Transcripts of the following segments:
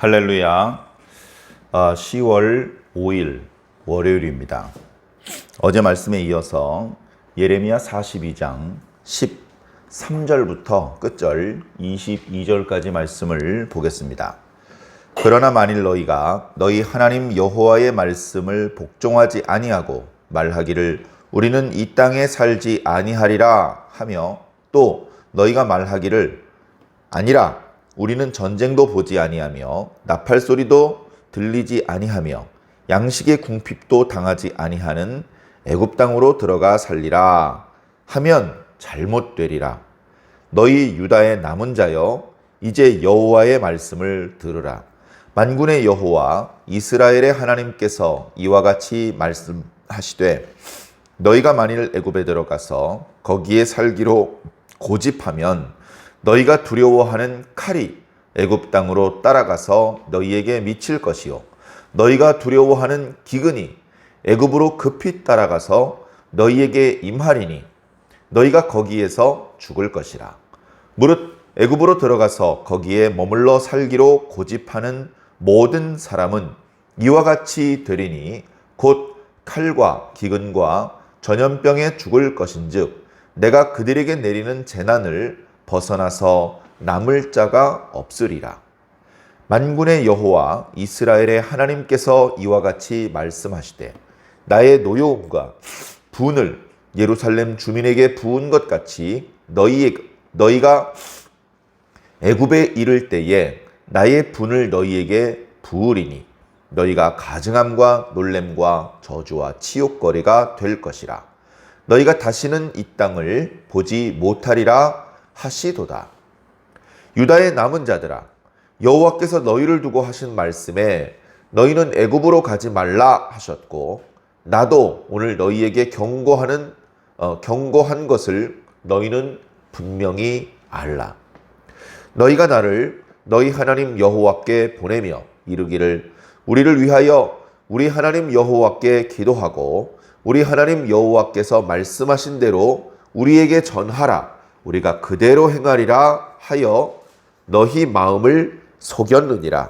할렐루야. 10월 5일 월요일입니다. 어제 말씀에 이어서 예레미야 42장 13절부터 끝절 22절까지 말씀을 보겠습니다. 그러나 만일 너희가 너희 하나님 여호와의 말씀을 복종하지 아니하고 말하기를 우리는 이 땅에 살지 아니하리라 하며 또 너희가 말하기를 아니라 우리는 전쟁도 보지 아니하며 나팔 소리도 들리지 아니하며 양식의 궁핍도 당하지 아니하는 애굽 땅으로 들어가 살리라 하면 잘못되리라. 너희 유다의 남은 자여 이제 여호와의 말씀을 들으라. 만군의 여호와 이스라엘의 하나님께서 이와 같이 말씀하시되 너희가 만일 애굽에 들어가서 거기에 살기로 고집하면 너희가 두려워하는 칼이 애굽 땅으로 따라가서 너희에게 미칠 것이요 너희가 두려워하는 기근이 애굽으로 급히 따라가서 너희에게 임하리니 너희가 거기에서 죽을 것이라. 무릇 애굽으로 들어가서 거기에 머물러 살기로 고집하는 모든 사람은 이와 같이 되리니 곧 칼과 기근과 전염병에 죽을 것인즉 내가 그들에게 내리는 재난을 벗어나서 남을 자가 없으리라. 만군의 여호와 이스라엘의 하나님께서 이와 같이 말씀하시되 나의 노여움과 분을 예루살렘 주민에게 부은 것 같이 너희가 애굽에 이를 때에 나의 분을 너희에게 부으리니 너희가 가증함과 놀램과 저주와 치욕거리가 될 것이라. 너희가 다시는 이 땅을 보지 못하리라 하시도다. 유다의 남은 자들아, 여호와께서 너희를 두고 하신 말씀에 너희는 애굽으로 가지 말라 하셨고 나도 오늘 너희에게 경고한 것을 너희는 분명히 알라. 너희가 나를 너희 하나님 여호와께 보내며 이르기를 우리를 위하여 우리 하나님 여호와께 기도하고 우리 하나님 여호와께서 말씀하신 대로 우리에게 전하라. 우리가 그대로 행하리라 하여 너희 마음을 속였느니라.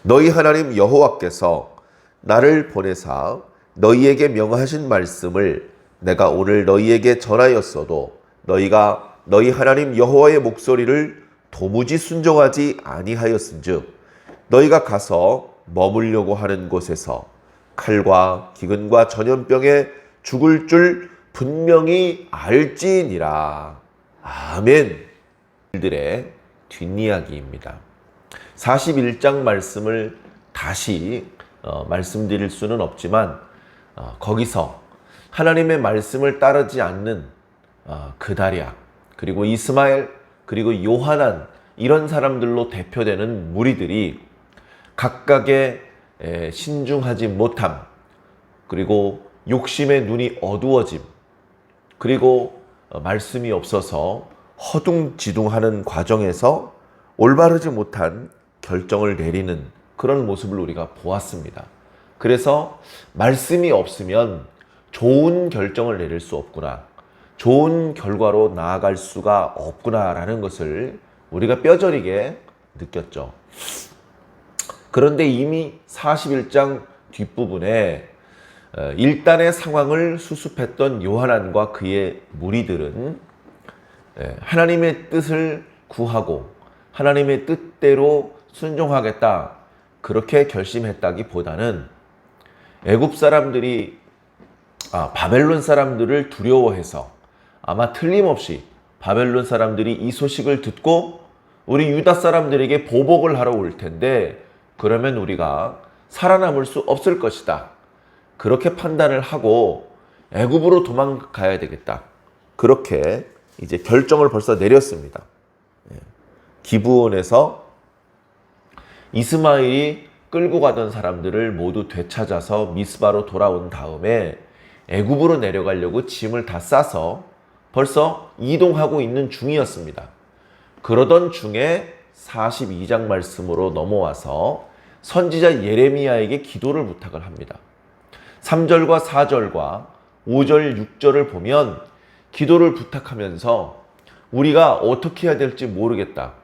너희 하나님 여호와께서 나를 보내사 너희에게 명하신 말씀을 내가 오늘 너희에게 전하였어도 너희가 너희 하나님 여호와의 목소리를 도무지 순종하지 아니하였은즉 너희가 가서 머물려고 하는 곳에서 칼과 기근과 전염병에 죽을 줄 분명히 알지니라. 아멘. 들의 뒷이야기입니다. 41장 말씀을 다시 말씀드릴 수는 없지만 거기서 하나님의 말씀을 따르지 않는 그다랴 그리고 이스마엘 그리고 요하난 이런 사람들로 대표되는 무리들이 각각의 신중하지 못함 그리고 욕심의 눈이 어두워짐 그리고 말씀이 없어서 허둥지둥하는 과정에서 올바르지 못한 결정을 내리는 그런 모습을 우리가 보았습니다. 그래서 말씀이 없으면 좋은 결정을 내릴 수 없구나, 좋은 결과로 나아갈 수가 없구나라는 것을 우리가 뼈저리게 느꼈죠. 그런데 이미 41장 뒷부분에 일단의 상황을 수습했던 요하난과 그의 무리들은 하나님의 뜻을 구하고 하나님의 뜻대로 순종하겠다 그렇게 결심했다기보다는 애굽 사람들이 바벨론 사람들을 두려워해서 아마 틀림없이 바벨론 사람들이 이 소식을 듣고 우리 유다 사람들에게 보복을 하러 올 텐데 그러면 우리가 살아남을 수 없을 것이다. 그렇게 판단을 하고 애굽으로 도망가야 되겠다. 그렇게 이제 결정을 벌써 내렸습니다. 기브온에서 이스마엘이 끌고 가던 사람들을 모두 되찾아서 미스바로 돌아온 다음에 애굽으로 내려가려고 짐을 다 싸서 벌써 이동하고 있는 중이었습니다. 그러던 중에 42장 말씀으로 넘어와서 선지자 예레미야에게 기도를 부탁을 합니다. 3절과 4절과 5절, 6절을 보면 기도를 부탁하면서 우리가 어떻게 해야 될지 모르겠다.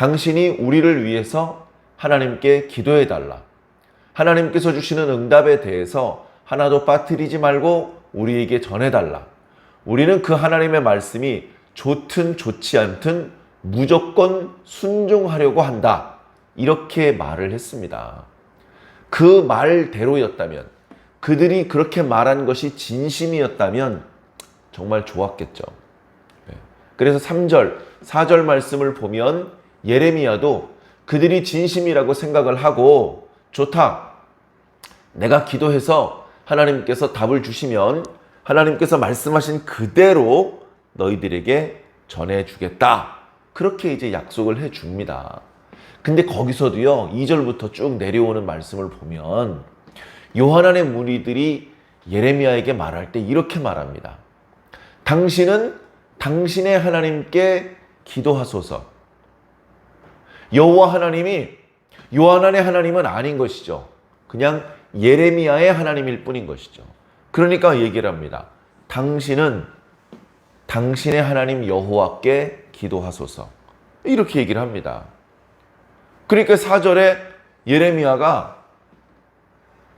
당신이 우리를 위해서 하나님께 기도해 달라. 하나님께서 주시는 응답에 대해서 하나도 빠뜨리지 말고 우리에게 전해달라. 우리는 그 하나님의 말씀이 좋든 좋지 않든 무조건 순종하려고 한다. 이렇게 말을 했습니다. 그 말대로였다면, 그들이 그렇게 말한 것이 진심이었다면 정말 좋았겠죠. 그래서 3절, 4절 말씀을 보면 예레미야도 그들이 진심이라고 생각을 하고, 좋다. 내가 기도해서 하나님께서 답을 주시면 하나님께서 말씀하신 그대로 너희들에게 전해주겠다. 그렇게 이제 약속을 해줍니다. 근데 거기서도요, 2절부터 쭉 내려오는 말씀을 보면 요한안의 무리들이 예레미야에게 말할 때 이렇게 말합니다. 당신은 당신의 하나님께 기도하소서. 여호와 하나님이 요한안의 하나님은 아닌 것이죠. 그냥 예레미야의 하나님일 뿐인 것이죠. 그러니까 얘기를 합니다. 당신은 당신의 하나님 여호와께 기도하소서. 이렇게 얘기를 합니다. 그러니까 4절에 예레미야가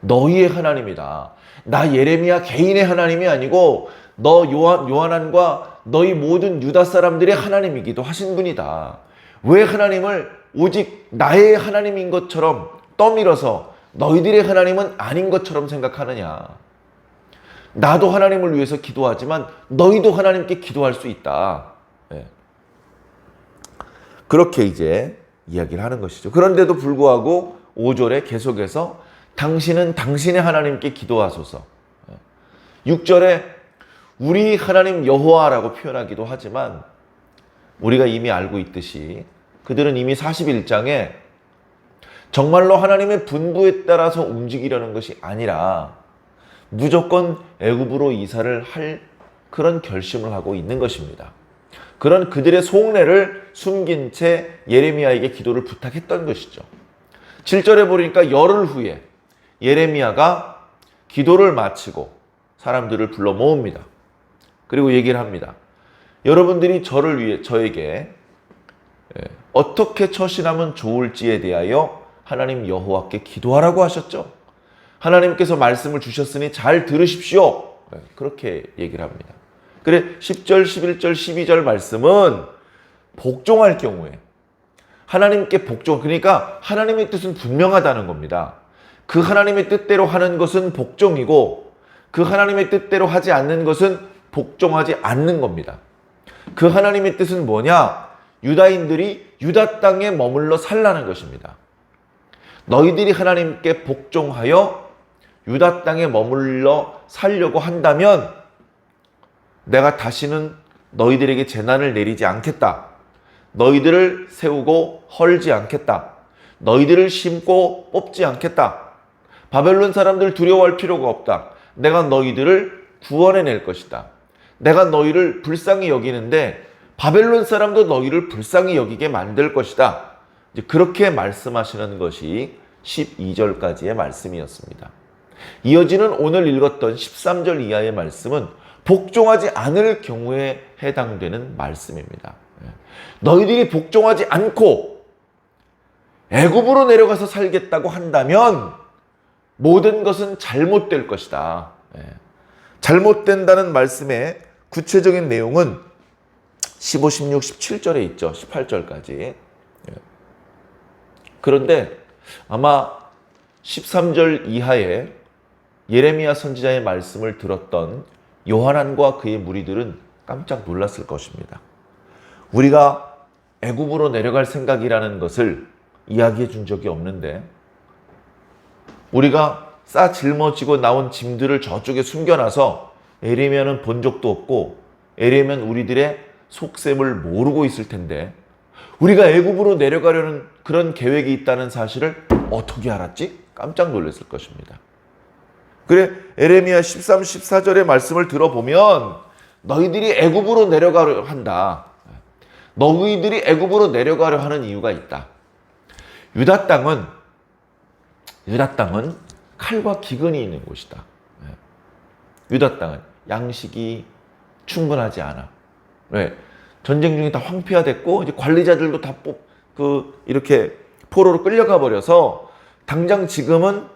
너희의 하나님이다. 나 예레미야 개인의 하나님이 아니고 너 요한안과 너희 모든 유다 사람들의 하나님이기도 하신 분이다. 왜 하나님을 오직 나의 하나님인 것처럼 떠밀어서 너희들의 하나님은 아닌 것처럼 생각하느냐. 나도 하나님을 위해서 기도하지만 너희도 하나님께 기도할 수 있다. 네. 그렇게 이제 이야기를 하는 것이죠. 그런데도 불구하고 5절에 계속해서 당신은 당신의 하나님께 기도하소서. 6절에 우리 하나님 여호와라고 표현하기도 하지만 우리가 이미 알고 있듯이 그들은 이미 41장에 정말로 하나님의 분부에 따라서 움직이려는 것이 아니라 무조건 애굽으로 이사를 할 그런 결심을 하고 있는 것입니다. 그런 그들의 속내를 숨긴 채 예레미야에게 기도를 부탁했던 것이죠. 7절에 보니까 열흘 후에 예레미야가 기도를 마치고 사람들을 불러 모읍니다. 그리고 얘기를 합니다. 여러분들이 저에게 어떻게 처신하면 좋을지에 대하여 하나님 여호와께 기도하라고 하셨죠. 하나님께서 말씀을 주셨으니 잘 들으십시오. 그렇게 얘기를 합니다. 그래 10절, 11절, 12절 말씀은 복종할 경우에 하나님께 복종, 그러니까 하나님의 뜻은 분명하다는 겁니다. 그 하나님의 뜻대로 하는 것은 복종이고 그 하나님의 뜻대로 하지 않는 것은 복종하지 않는 겁니다. 그 하나님의 뜻은 뭐냐? 유다인들이 유다 땅에 머물러 살라는 것입니다. 너희들이 하나님께 복종하여 유다 땅에 머물러 살려고 한다면 내가 다시는 너희들에게 재난을 내리지 않겠다. 너희들을 세우고 헐지 않겠다. 너희들을 심고 뽑지 않겠다. 바벨론 사람들 두려워할 필요가 없다. 내가 너희들을 구원해낼 것이다. 내가 너희를 불쌍히 여기는데 바벨론 사람도 너희를 불쌍히 여기게 만들 것이다. 이제 그렇게 말씀하시는 것이 12절까지의 말씀이었습니다. 이어지는 오늘 읽었던 13절 이하의 말씀은 복종하지 않을 경우에 해당되는 말씀입니다. 너희들이 복종하지 않고 애굽으로 내려가서 살겠다고 한다면 모든 것은 잘못될 것이다. 잘못된다는 말씀의 구체적인 내용은 15, 16, 17절에 있죠. 18절까지. 그런데 아마 13절 이하에 예레미야 선지자의 말씀을 들었던 요한안과 그의 무리들은 깜짝 놀랐을 것입니다. 우리가 애굽으로 내려갈 생각이라는 것을 이야기해 준 적이 없는데 우리가 싸 짊어지고 나온 짐들을 저쪽에 숨겨놔서 예레미야는 본 적도 없고 예레미야는 우리들의 속셈을 모르고 있을 텐데 우리가 애굽으로 내려가려는 그런 계획이 있다는 사실을 어떻게 알았지? 깜짝 놀랐을 것입니다. 그래 예레미야 13, 14절의 말씀을 들어보면 너희들이 애굽으로 내려가려 한다. 너희들이 애굽으로 내려가려 하는 이유가 있다. 유다 땅은 칼과 기근이 있는 곳이다. 유다 땅은 양식이 충분하지 않아. 왜? 전쟁 중에 다 황폐화됐고 이제 관리자들도 다 이렇게 포로로 끌려가 버려서 당장 지금은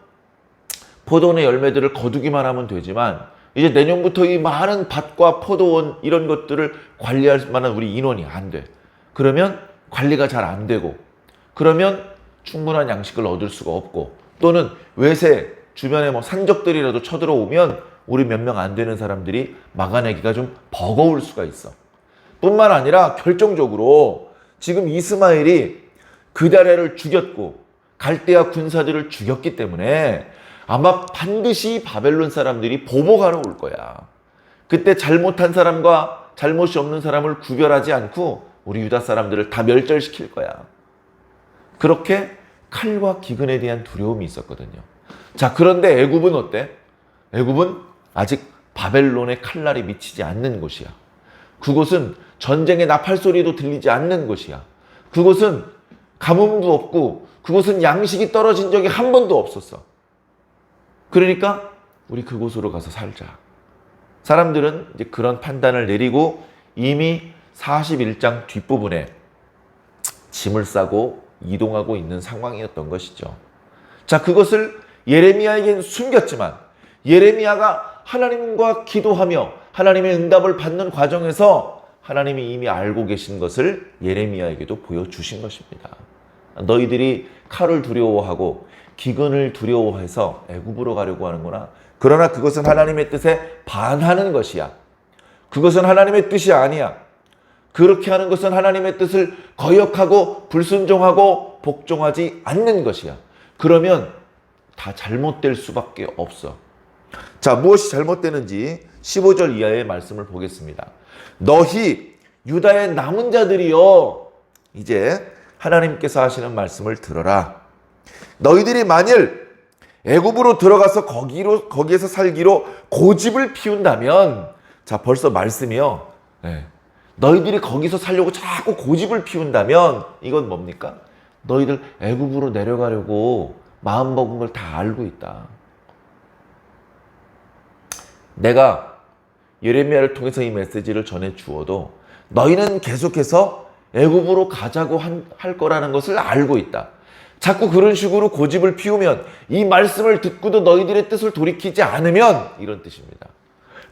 포도원의 열매들을 거두기만 하면 되지만 이제 내년부터 이 많은 밭과 포도원 이런 것들을 관리할 만한 우리 인원이 안 돼. 그러면 관리가 잘 안 되고 그러면 충분한 양식을 얻을 수가 없고 또는 외세 주변에 뭐 산적들이라도 쳐들어오면 우리 몇 명 안 되는 사람들이 막아내기가 좀 버거울 수가 있어. 뿐만 아니라 결정적으로 지금 이스마엘이 그다레를 죽였고 갈대아 군사들을 죽였기 때문에 아마 반드시 바벨론 사람들이 보복하러 올 거야. 그때 잘못한 사람과 잘못이 없는 사람을 구별하지 않고 우리 유다 사람들을 다 멸절시킬 거야. 그렇게 칼과 기근에 대한 두려움이 있었거든요. 자, 그런데 애굽은 어때? 애굽은 아직 바벨론의 칼날이 미치지 않는 곳이야. 그곳은 전쟁의 나팔 소리도 들리지 않는 곳이야. 그곳은 가뭄도 없고 그곳은 양식이 떨어진 적이 한 번도 없었어. 그러니까 우리 그곳으로 가서 살자. 사람들은 이제 그런 판단을 내리고 이미 41장 뒷부분에 짐을 싸고 이동하고 있는 상황이었던 것이죠. 자, 그것을 예레미야에겐 숨겼지만 예레미야가 하나님과 기도하며 하나님의 응답을 받는 과정에서 하나님이 이미 알고 계신 것을 예레미야에게도 보여주신 것입니다. 너희들이 칼을 두려워하고 기근을 두려워해서 애굽으로 가려고 하는구나. 그러나 그것은 하나님의 뜻에 반하는 것이야. 그것은 하나님의 뜻이 아니야. 그렇게 하는 것은 하나님의 뜻을 거역하고 불순종하고 복종하지 않는 것이야. 그러면 다 잘못될 수밖에 없어. 자, 무엇이 잘못되는지 15절 이하의 말씀을 보겠습니다. 너희 유다의 남은 자들이여, 이제 하나님께서 하시는 말씀을 들어라. 너희들이 만일 애굽으로 들어가서 거기에서 살기로 고집을 피운다면, 자, 벌써 말씀이요. 네. 너희들이 거기서 살려고 자꾸 고집을 피운다면 이건 뭡니까? 너희들 애굽으로 내려가려고 마음먹은 걸 다 알고 있다. 내가 예레미야를 통해서 이 메시지를 전해 주어도 너희는 계속해서 애굽으로 가자고 할 거라는 것을 알고 있다. 자꾸 그런 식으로 고집을 피우면 이 말씀을 듣고도 너희들의 뜻을 돌이키지 않으면 이런 뜻입니다.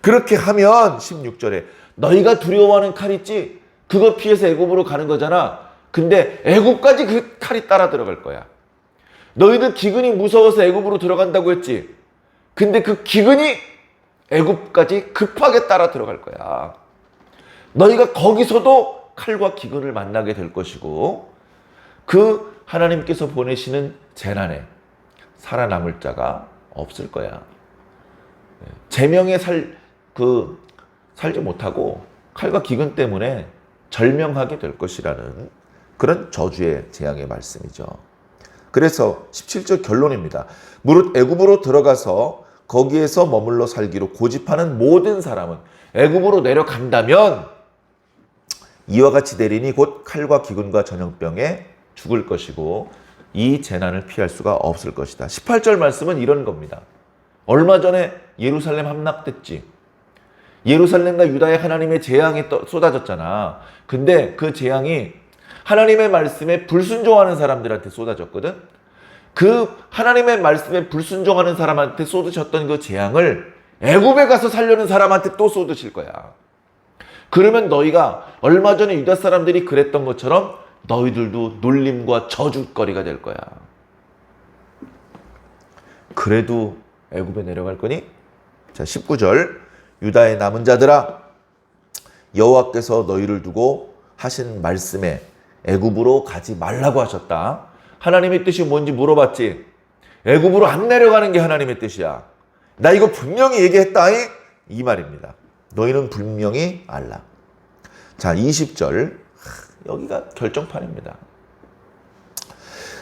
그렇게 하면 16절에 너희가 두려워하는 칼 있지? 그거 피해서 애굽으로 가는 거잖아. 근데 애굽까지 그 칼이 따라 들어갈 거야. 너희들 기근이 무서워서 애굽으로 들어간다고 했지? 근데 그 기근이 애굽까지 급하게 따라 들어갈 거야. 너희가 거기서도 칼과 기근을 만나게 될 것이고 그 하나님께서 보내시는 재난에 살아남을 자가 없을 거야. 제명에 살지 못하고 칼과 기근 때문에 절명하게 될 것이라는 그런 저주의 재앙의 말씀이죠. 그래서 17절 결론입니다. 무릇 애굽으로 들어가서 거기에서 머물러 살기로 고집하는 모든 사람은 애굽으로 내려간다면 이와 같이 되리니 곧 칼과 기근과 전염병에 죽을 것이고 이 재난을 피할 수가 없을 것이다. 18절 말씀은 이런 겁니다. 얼마 전에 예루살렘 함락됐지. 예루살렘과 유다의 하나님의 재앙이 쏟아졌잖아. 근데 그 재앙이 하나님의 말씀에 불순종하는 사람들한테 쏟아졌거든. 그 하나님의 말씀에 불순종하는 사람한테 쏟으셨던 그 재앙을 애굽에 가서 살려는 사람한테 또 쏟으실 거야. 그러면 너희가 얼마 전에 유다 사람들이 그랬던 것처럼 너희들도 놀림과 저주거리가 될 거야. 그래도 애굽에 내려갈 거니? 자, 19절 유다의 남은 자들아, 여호와께서 너희를 두고 하신 말씀에 애굽으로 가지 말라고 하셨다. 하나님의 뜻이 뭔지 물어봤지? 애굽으로 안 내려가는 게 하나님의 뜻이야. 나 이거 분명히 얘기했다. 이 말입니다. 너희는 분명히 알라. 자, 20절 여기가 결정판입니다.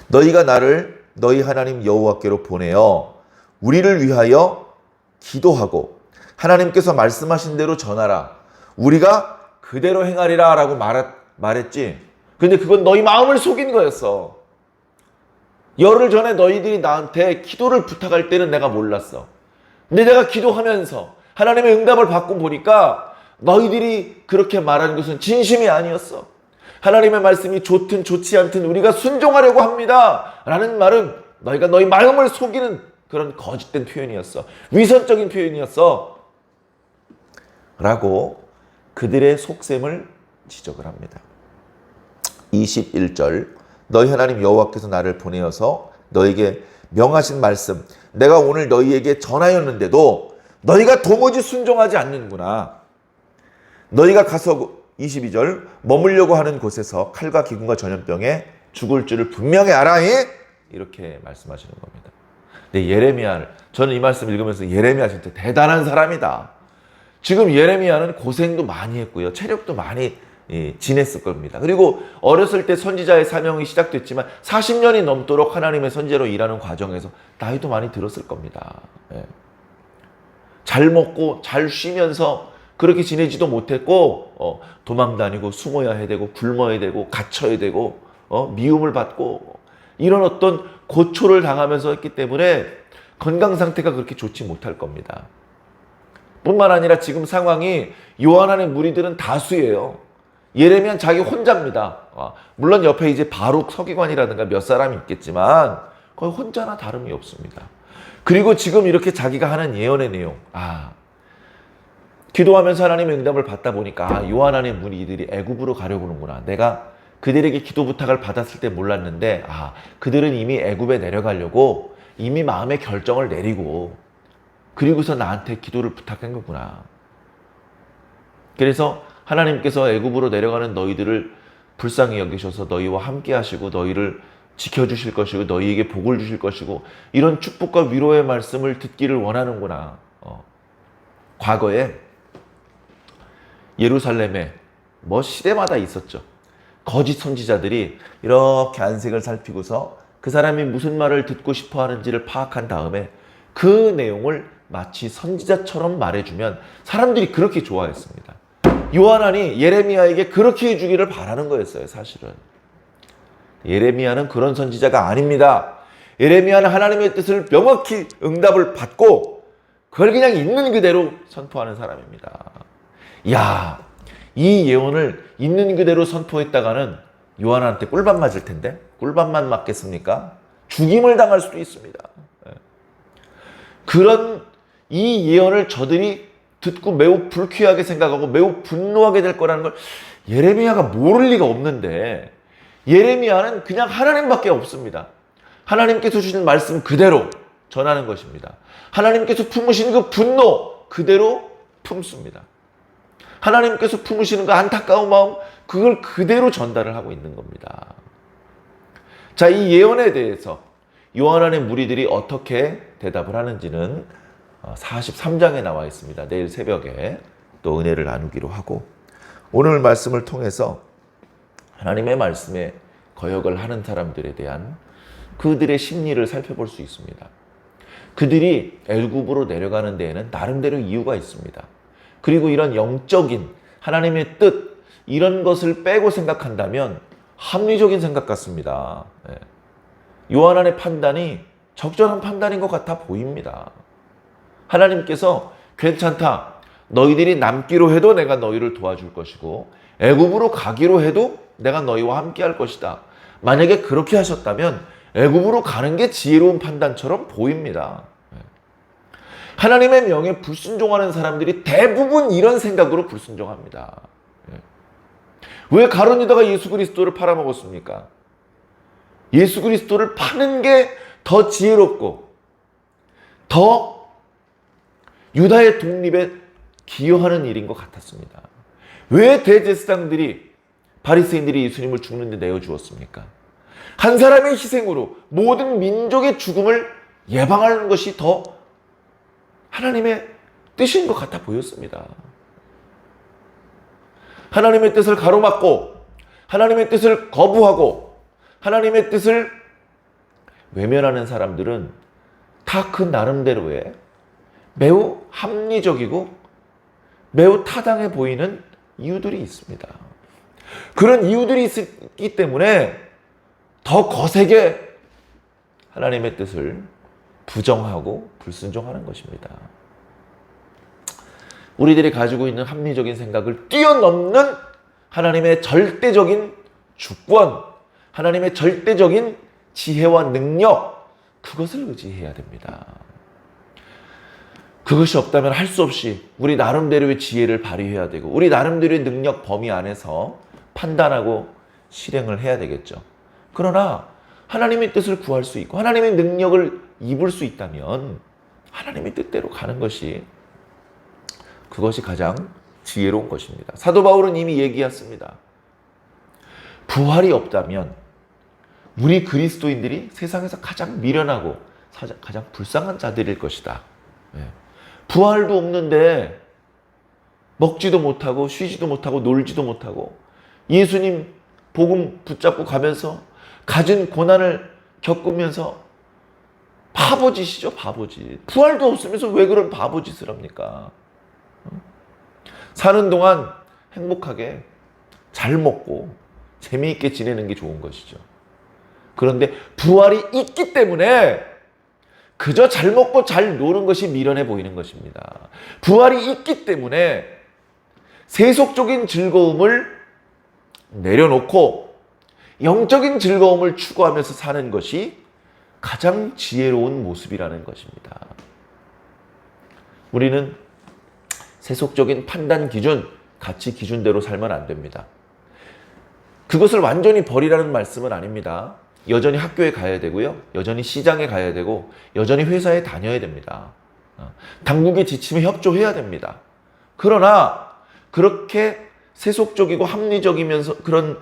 너희가 나를 너희 하나님 여호와께로 보내어 우리를 위하여 기도하고 하나님께서 말씀하신 대로 전하라. 우리가 그대로 행하리라 라고 말했지. 근데 그건 너희 마음을 속인 거였어. 열흘 전에 너희들이 나한테 기도를 부탁할 때는 내가 몰랐어. 근데 내가 기도하면서 하나님의 응답을 받고 보니까 너희들이 그렇게 말하는 것은 진심이 아니었어. 하나님의 말씀이 좋든 좋지 않든 우리가 순종하려고 합니다. 라는 말은 너희가 너희 마음을 속이는 그런 거짓된 표현이었어. 위선적인 표현이었어. 라고 그들의 속셈을 지적을 합니다. 21절 너희 하나님 여호와께서 나를 보내어서 너에게 명하신 말씀 내가 오늘 너희에게 전하였는데도 너희가 도무지 순종하지 않는구나. 너희가 가서 22절 머물려고 하는 곳에서 칼과 기근과 전염병에 죽을 줄을 분명히 알아이 이렇게 말씀하시는 겁니다. 근데 예레미야를 저는 이 말씀 읽으면서 예레미야 진짜 대단한 사람이다. 지금 예레미야는 고생도 많이 했고요. 체력도 많이 지냈을 겁니다. 그리고 어렸을 때 선지자의 사명이 시작됐지만 40년이 넘도록 하나님의 선지자로 일하는 과정에서 나이도 많이 들었을 겁니다. 잘 먹고 잘 쉬면서 그렇게 지내지도 못했고 도망다니고 숨어야 해야 되고 굶어야 되고 갇혀야 되고 미움을 받고 이런 어떤 고초를 당하면서 했기 때문에 건강 상태가 그렇게 좋지 못할 겁니다. 뿐만 아니라 지금 상황이 요한안의 무리들은 다수예요. 예레미야는 자기 혼자입니다. 물론 옆에 이제 바룩 서기관이라든가 몇 사람이 있겠지만 거의 혼자나 다름이 없습니다. 그리고 지금 이렇게 자기가 하는 예언의 내용, 기도하면서 하나님의 응답을 받다 보니까 요한안의 무리들이 애굽으로 가려고 하는구나. 내가 그들에게 기도 부탁을 받았을 때 몰랐는데 그들은 이미 애굽에 내려가려고 이미 마음의 결정을 내리고 그리고서 나한테 기도를 부탁한 거구나. 그래서 하나님께서 애굽으로 내려가는 너희들을 불쌍히 여기셔서 너희와 함께 하시고 너희를 지켜주실 것이고 너희에게 복을 주실 것이고 이런 축복과 위로의 말씀을 듣기를 원하는구나. 과거에 예루살렘에 시대마다 있었죠. 거짓 선지자들이 이렇게 안색을 살피고서 그 사람이 무슨 말을 듣고 싶어 하는지를 파악한 다음에 그 내용을 마치 선지자처럼 말해주면 사람들이 그렇게 좋아했습니다. 요한안이 예레미야에게 그렇게 해주기를 바라는 거였어요. 사실은 예레미야는 그런 선지자가 아닙니다. 예레미야는 하나님의 뜻을 명확히 응답을 받고 그걸 그냥 있는 그대로 선포하는 사람입니다. 이 예언을 있는 그대로 선포했다가는 요한한테 꿀밤 맞을 텐데 꿀밤만 맞겠습니까? 죽임을 당할 수도 있습니다. 그런 이 예언을 저들이 듣고 매우 불쾌하게 생각하고 매우 분노하게 될 거라는 걸 예레미야가 모를 리가 없는데 예레미야는 그냥 하나님밖에 없습니다. 하나님께서 주신 말씀 그대로 전하는 것입니다. 하나님께서 품으시는 그 분노 그대로 품습니다. 하나님께서 품으시는 그 안타까운 마음 그걸 그대로 전달을 하고 있는 겁니다. 자, 이 예언에 대해서 요한안의 무리들이 어떻게 대답을 하는지는 43장에 나와 있습니다. 내일 새벽에 또 은혜를 나누기로 하고 오늘 말씀을 통해서 하나님의 말씀에 거역을 하는 사람들에 대한 그들의 심리를 살펴볼 수 있습니다. 그들이 애굽으로 내려가는 데에는 나름대로 이유가 있습니다. 그리고 이런 영적인 하나님의 뜻 이런 것을 빼고 생각한다면 합리적인 생각 같습니다. 요한안의 판단이 적절한 판단인 것 같아 보입니다. 하나님께서 괜찮다. 너희들이 남기로 해도 내가 너희를 도와줄 것이고 애굽으로 가기로 해도 내가 너희와 함께 할 것이다. 만약에 그렇게 하셨다면 애굽으로 가는 게 지혜로운 판단처럼 보입니다. 하나님의 명에 불순종하는 사람들이 대부분 이런 생각으로 불순종합니다. 왜 가룟 유다가 예수 그리스도를 팔아먹었습니까? 예수 그리스도를 파는 게 더 지혜롭고 더 유다의 독립에 기여하는 일인 것 같았습니다. 왜 대제사장들이 바리새인들이 예수님을 죽는데 내어주었습니까? 한 사람의 희생으로 모든 민족의 죽음을 예방하는 것이 더 하나님의 뜻인 것 같아 보였습니다. 하나님의 뜻을 가로막고 하나님의 뜻을 거부하고 하나님의 뜻을 외면하는 사람들은 다 그 나름대로의 매우 합리적이고 매우 타당해 보이는 이유들이 있습니다. 그런 이유들이 있기 때문에 더 거세게 하나님의 뜻을 부정하고 불순종하는 것입니다. 우리들이 가지고 있는 합리적인 생각을 뛰어넘는 하나님의 절대적인 주권, 하나님의 절대적인 지혜와 능력, 그것을 의지해야 됩니다. 그것이 없다면 할 수 없이 우리 나름대로의 지혜를 발휘해야 되고 우리 나름대로의 능력 범위 안에서 판단하고 실행을 해야 되겠죠. 그러나 하나님의 뜻을 구할 수 있고 하나님의 능력을 입을 수 있다면 하나님의 뜻대로 가는 것이 그것이 가장 지혜로운 것입니다. 사도 바울은 이미 얘기했습니다. 부활이 없다면 우리 그리스도인들이 세상에서 가장 미련하고 가장 불쌍한 자들일 것이다. 부활도 없는데 먹지도 못하고 쉬지도 못하고 놀지도 못하고 예수님 복음 붙잡고 가면서 가진 고난을 겪으면서 바보짓이죠, 바보짓. 부활도 없으면서 왜 그런 바보짓을 합니까? 사는 동안 행복하게 잘 먹고 재미있게 지내는 게 좋은 것이죠. 그런데 부활이 있기 때문에 그저 잘 먹고 잘 노는 것이 미련해 보이는 것입니다. 부활이 있기 때문에 세속적인 즐거움을 내려놓고 영적인 즐거움을 추구하면서 사는 것이 가장 지혜로운 모습이라는 것입니다. 우리는 세속적인 판단 기준, 가치 기준대로 살면 안 됩니다. 그것을 완전히 버리라는 말씀은 아닙니다. 여전히 학교에 가야 되고요. 여전히 시장에 가야 되고 여전히 회사에 다녀야 됩니다. 당국의 지침에 협조해야 됩니다. 그러나 그렇게 세속적이고 합리적이면서 그런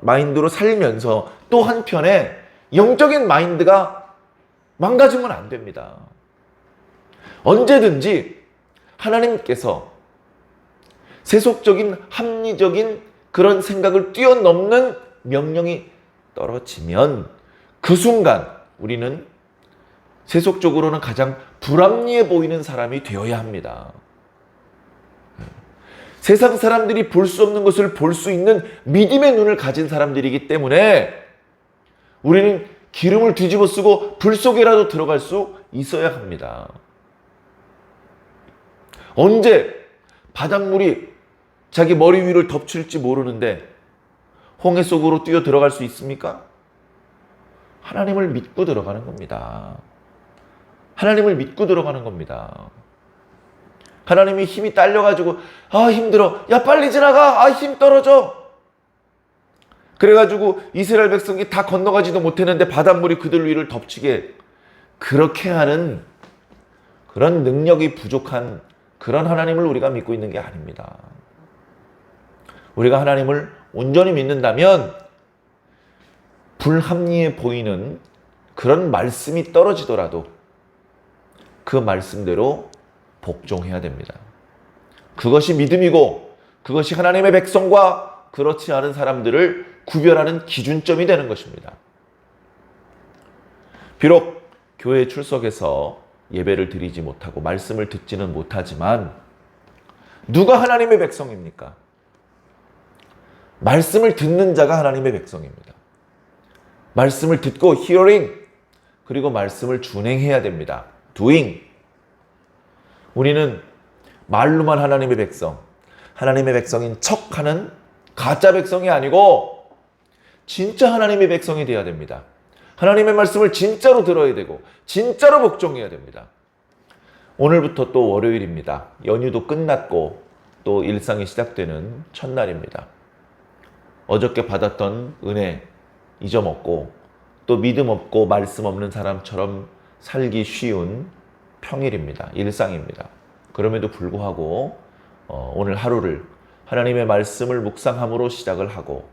마인드로 살면서 또 한편에 영적인 마인드가 망가지면 안 됩니다. 언제든지 하나님께서 세속적인 합리적인 그런 생각을 뛰어넘는 명령이 떨어지면 그 순간 우리는 세속적으로는 가장 불합리해 보이는 사람이 되어야 합니다. 세상 사람들이 볼 수 없는 것을 볼 수 있는 믿음의 눈을 가진 사람들이기 때문에 우리는 기름을 뒤집어 쓰고 불 속에라도 들어갈 수 있어야 합니다. 언제 바닷물이 자기 머리 위를 덮칠지 모르는데 홍해 속으로 뛰어 들어갈 수 있습니까? 하나님을 믿고 들어가는 겁니다. 하나님을 믿고 들어가는 겁니다. 하나님이 힘이 딸려가지고 힘들어. 야 빨리 지나가. 힘 떨어져. 그래가지고 이스라엘 백성이 다 건너가지도 못했는데 바닷물이 그들 위를 덮치게 그렇게 하는 그런 능력이 부족한 그런 하나님을 우리가 믿고 있는 게 아닙니다. 우리가 하나님을 온전히 믿는다면 불합리해 보이는 그런 말씀이 떨어지더라도 그 말씀대로 복종해야 됩니다. 그것이 믿음이고 그것이 하나님의 백성과 그렇지 않은 사람들을 구별하는 기준점이 되는 것입니다. 비록 교회에 출석해서 예배를 드리지 못하고 말씀을 듣지는 못하지만 누가 하나님의 백성입니까? 말씀을 듣는 자가 하나님의 백성입니다. 말씀을 듣고 hearing 그리고 말씀을 준행해야 됩니다. doing. 우리는 말로만 하나님의 백성, 하나님의 백성인 척하는 가짜 백성이 아니고 진짜 하나님의 백성이 되어야 됩니다. 하나님의 말씀을 진짜로 들어야 되고 진짜로 복종해야 됩니다. 오늘부터 또 월요일입니다. 연휴도 끝났고 또 일상이 시작되는 첫날입니다. 어저께 받았던 은혜 잊어먹고 또 믿음 없고 말씀 없는 사람처럼 살기 쉬운 평일입니다. 일상입니다. 그럼에도 불구하고 오늘 하루를 하나님의 말씀을 묵상함으로 시작을 하고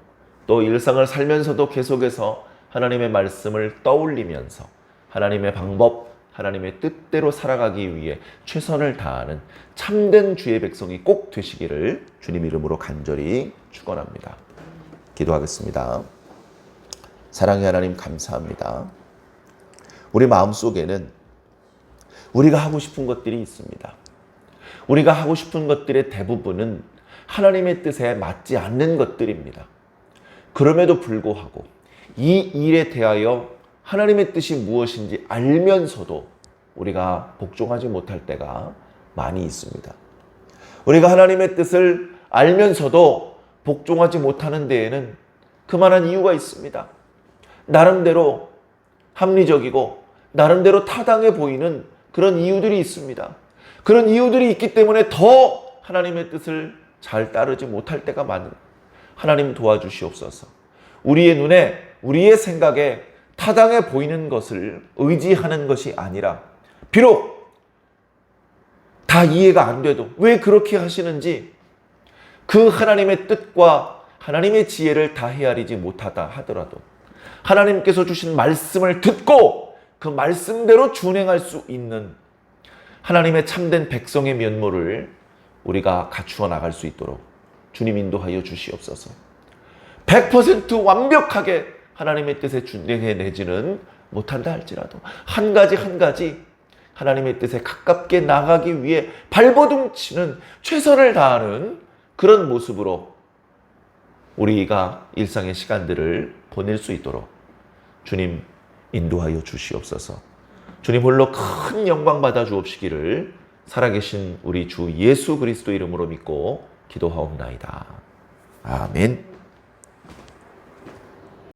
또 일상을 살면서도 계속해서 하나님의 말씀을 떠올리면서 하나님의 방법, 하나님의 뜻대로 살아가기 위해 최선을 다하는 참된 주의 백성이 꼭 되시기를 주님 이름으로 간절히 축원합니다. 기도하겠습니다. 사랑의 하나님 감사합니다. 우리 마음속에는 우리가 하고 싶은 것들이 있습니다. 우리가 하고 싶은 것들의 대부분은 하나님의 뜻에 맞지 않는 것들입니다. 그럼에도 불구하고 이 일에 대하여 하나님의 뜻이 무엇인지 알면서도 우리가 복종하지 못할 때가 많이 있습니다. 우리가 하나님의 뜻을 알면서도 복종하지 못하는 데에는 그만한 이유가 있습니다. 나름대로 합리적이고 나름대로 타당해 보이는 그런 이유들이 있습니다. 그런 이유들이 있기 때문에 더 하나님의 뜻을 잘 따르지 못할 때가 많은, 하나님 도와주시옵소서. 우리의 눈에, 우리의 생각에 타당해 보이는 것을 의지하는 것이 아니라, 비록 다 이해가 안 돼도 왜 그렇게 하시는지 그 하나님의 뜻과 하나님의 지혜를 다 헤아리지 못하다 하더라도 하나님께서 주신 말씀을 듣고 그 말씀대로 준행할 수 있는 하나님의 참된 백성의 면모를 우리가 갖추어 나갈 수 있도록 주님 인도하여 주시옵소서. 100% 완벽하게 하나님의 뜻에 준행해내지는 못한다 할지라도 한 가지 한 가지 하나님의 뜻에 가깝게 나가기 위해 발버둥 치는, 최선을 다하는 그런 모습으로 우리가 일상의 시간들을 보낼 수 있도록 주님 인도하여 주시옵소서. 주님 홀로 큰 영광 받아 주옵시기를 살아계신 우리 주 예수 그리스도 이름으로 믿고 기도하옵나이다. 아멘.